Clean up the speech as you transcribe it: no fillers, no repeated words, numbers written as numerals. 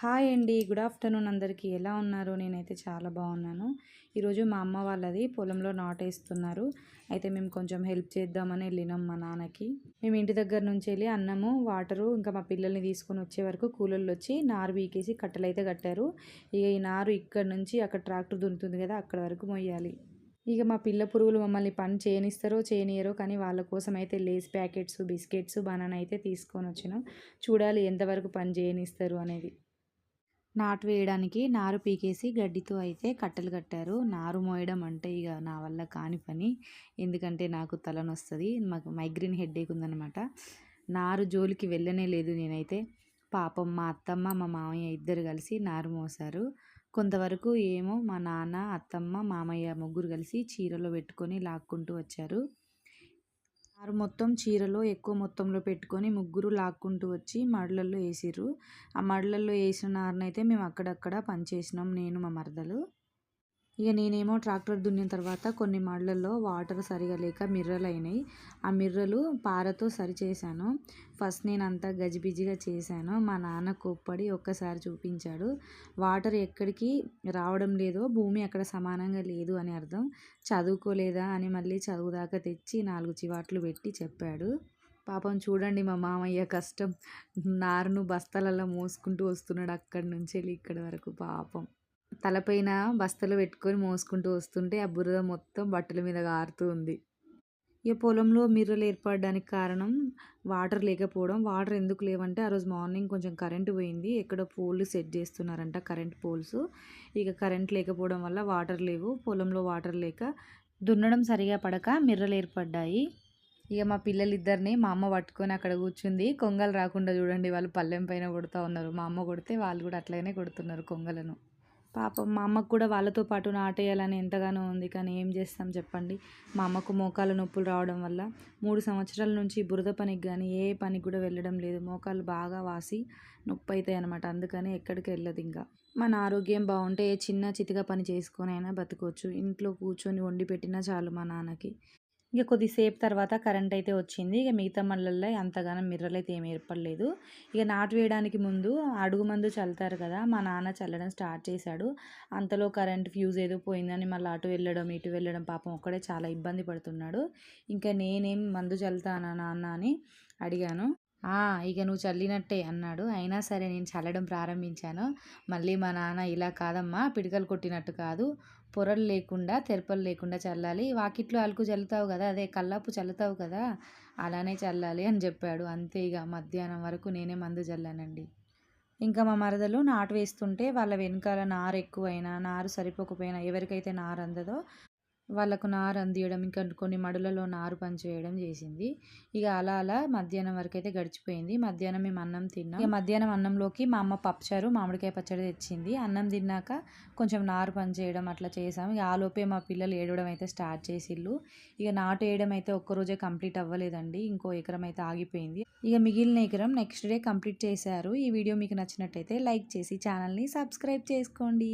Hi అండి. Good afternoon అందరికీ. ఎలా ఉన్నారు? నేనైతే చాలా బాగున్నాను. ఈరోజు మా అమ్మ వాళ్ళది పొలంలో నాటేస్తున్నారు. అయితే మేము కొంచెం హెల్ప్ చేద్దామని వెళ్ళినాం మా నాన్నకి. మేము ఇంటి దగ్గర నుంచి వెళ్ళి అన్నము, వాటరు ఇంకా మా పిల్లల్ని తీసుకొని వచ్చే వరకు కూలోళ్ళు వచ్చి నారు పీకేసి కట్టెలైతే కట్టారు. ఇక ఈ నారు ఇక్కడ నుంచి అక్కడ ట్రాక్టర్ దున్నుతుంది కదా అక్కడ వరకు మొయ్యాలి. ఇక మా పిల్ల పురుగులు మమ్మల్ని పని చేయనిస్తారో చేయనియరో కానీ వాళ్ళ కోసం అయితే లేస్ ప్యాకెట్స్, బిస్కెట్స్, బనానా అయితే తీసుకొని వచ్చినాం. చూడాలి ఎంతవరకు పని చేయనిస్తారు అనేది. నాటు వేయడానికి నారు పీకేసి గడ్డితో అయితే కట్టెలు కట్టారు. నారు మోయడం అంటే ఇక నా వల్ల కాని పని. ఎందుకంటే నాకు తలనొస్తుంది. మాకు మైగ్రేన్ హెడేక్ ఉందనమాట. నారు జోలికి వెళ్ళనే లేదు నేనైతే. పాపం మా అత్తమ్మ, మా మామయ్య ఇద్దరు కలిసి నారు మోసారు. కొంతవరకు ఏమో మా నాన్న, అత్తమ్మ, మామయ్య ముగ్గురు కలిసి చీరలో పెట్టుకొని లాక్కుంటూ వచ్చారు. నారు మొత్తం చీరలో ఎక్కువ మొత్తంలో పెట్టుకొని ముగ్గురు లాక్కుంటూ వచ్చి మడులల్లో వేసిర్రు. ఆ మడులల్లో వేసిన నారునైతే మేము అక్కడక్కడ పంచేసినాం నేను మా మరదలు. ఇక నేనేమో ట్రాక్టర్ దున్నిన తర్వాత కొన్ని మడులల్లో వాటర్ సరిగా లేక మిర్రలు అయినాయి. ఆ మిర్రలు పారతో సరి చేశాను. ఫస్ట్ నేను అంతా గజిబిజిగా చేశాను. మా నాన్న కోప్పడి ఒక్కసారి చూపించాడు. వాటర్ ఎక్కడికి రావడం లేదో భూమి అక్కడ సమానంగా లేదు అని అర్థం. చదువుకోలేదా అని మళ్ళీ చదువుదాకా తెచ్చి 4 చివాట్లు పెట్టి చెప్పాడు. పాపం చూడండి మా మామయ్య కష్టం. నారును బస్తాలలో మోసుకుంటూ వస్తున్నాడు అక్కడి నుంచి వెళ్ళి ఇక్కడి వరకు పాపం. తలపైన బస్తలు పెట్టుకొని మోసుకుంటూ వస్తుంటే ఆ బురద మొత్తం బట్టల మీద కారుతూ ఉంది. ఈ పొలంలో మిర్రలు ఏర్పడడానికి కారణం వాటర్ లేకపోవడం. వాటర్ ఎందుకు లేవంటే ఆ రోజు మార్నింగ్ కొంచెం కరెంటు పోయింది. ఎక్కడో పోల్లు సెట్ చేస్తున్నారంట, కరెంట్ పోల్స్. ఇక కరెంట్ లేకపోవడం వల్ల వాటర్ లేవు. పొలంలో వాటర్ లేక దున్నడం సరిగా పడక మిర్రలు ఏర్పడ్డాయి. ఇక మా పిల్లలిద్దరిని మా అమ్మ పట్టుకొని అక్కడ కూర్చుంది. కొంగలు రాకుండా చూడండి, వాళ్ళు పళ్ళెం పైన కొడుతూ ఉన్నారు. మా అమ్మ కొడితే వాళ్ళు కూడా అట్లనే కొడుతున్నారు కొంగలను. పాపం మా అమ్మకు కూడా వాళ్ళతో పాటు నాటేయాలని ఎంతగానో ఉంది. కానీ ఏం చేస్తాం చెప్పండి. మా అమ్మకు మోకాళ్ళ నొప్పులు రావడం వల్ల 3 సంవత్సరాల నుంచి బురద పనికి కానీ ఏ పనికి కూడా వెళ్ళడం లేదు. మోకాళ్ళు బాగా వాసి నొప్పి అవుతాయి అనమాట. అందుకని ఎక్కడికి వెళ్ళదు ఇంకా. మన ఆరోగ్యం బాగుంటే ఏ చిన్న చితిక పని చేసుకొని అయినా బతకవచ్చు. ఇంట్లో కూర్చొని వండి పెట్టినా చాలు మా నాన్నకి. ఇక కొద్దిసేపు తర్వాత కరెంట్ అయితే వచ్చింది. ఇక మిగతా మళ్ళల్లో అంతగానం మిర్రలైతే ఏమి ఏర్పడలేదు. ఇక నాటు వేయడానికి ముందు అడుగు మందు చల్లుతారు కదా, మా నాన్న చల్లడం స్టార్ట్ చేశాడు. అంతలో కరెంట్ ఫ్యూజ్ ఏదో పోయిందని మళ్ళీ అటు వెళ్ళడం ఇటు వెళ్ళడం పాపం ఒక్కడే చాలా ఇబ్బంది పడుతున్నాడు. ఇంకా నేనేం మందు చల్లుతానా నాన్న అని అడిగాను. ఇక నువ్వు చల్లినట్టే అన్నాడు. అయినా సరే నేను చల్లడం ప్రారంభించాను. మళ్ళీ మా నాన్న ఇలా కాదమ్మా, పిడికలు కొట్టినట్టు కాదు, పొరలు లేకుండా తెరపలు లేకుండా చల్లాలి. వాకిట్లో అలుకు చల్లుతావు కదా, అదే కల్లాపు చల్లుతావు కదా, అలానే చల్లాలి అని చెప్పాడు. అంతే ఇక మధ్యాహ్నం వరకు నేనే మందు చల్లానండి. ఇంకా మా మరదలు నాటు వేస్తుంటే వాళ్ళ వెనకాల నారు ఎక్కువైనా నారు సరిపోకపోయినా ఎవరికైతే నారు అందదో వాళ్ళకు నారు అందియడం, ఇంకా కొన్ని మడులలో నారు పంచేయడం చేసింది. ఇక అలా అలా మధ్యాహ్నం వరకు అయితే గడిచిపోయింది. మధ్యాహ్నం మేము అన్నం తిన్నాం. ఇక మధ్యాహ్నం అన్నంలోకి మా అమ్మ పప్పుచారు, మామిడికాయ పచ్చడి తెచ్చింది. అన్నం తిన్నాక కొంచెం నారు పంచేయడం అట్లా చేసాం. ఇక ఆలోపే మా పిల్లలు ఏడవడం అయితే స్టార్ట్ చేసిళ్ళు. ఇక నాటు వేయడం అయితే ఒక్కరోజే కంప్లీట్ అవ్వలేదండి. ఇంకో ఎకరం అయితే ఆగిపోయింది. ఇక మిగిలిన ఎకరం నెక్స్ట్ డే కంప్లీట్ చేశారు. ఈ వీడియో మీకు నచ్చినట్టయితే లైక్ చేసి ఛానల్ని సబ్స్క్రైబ్ చేసుకోండి.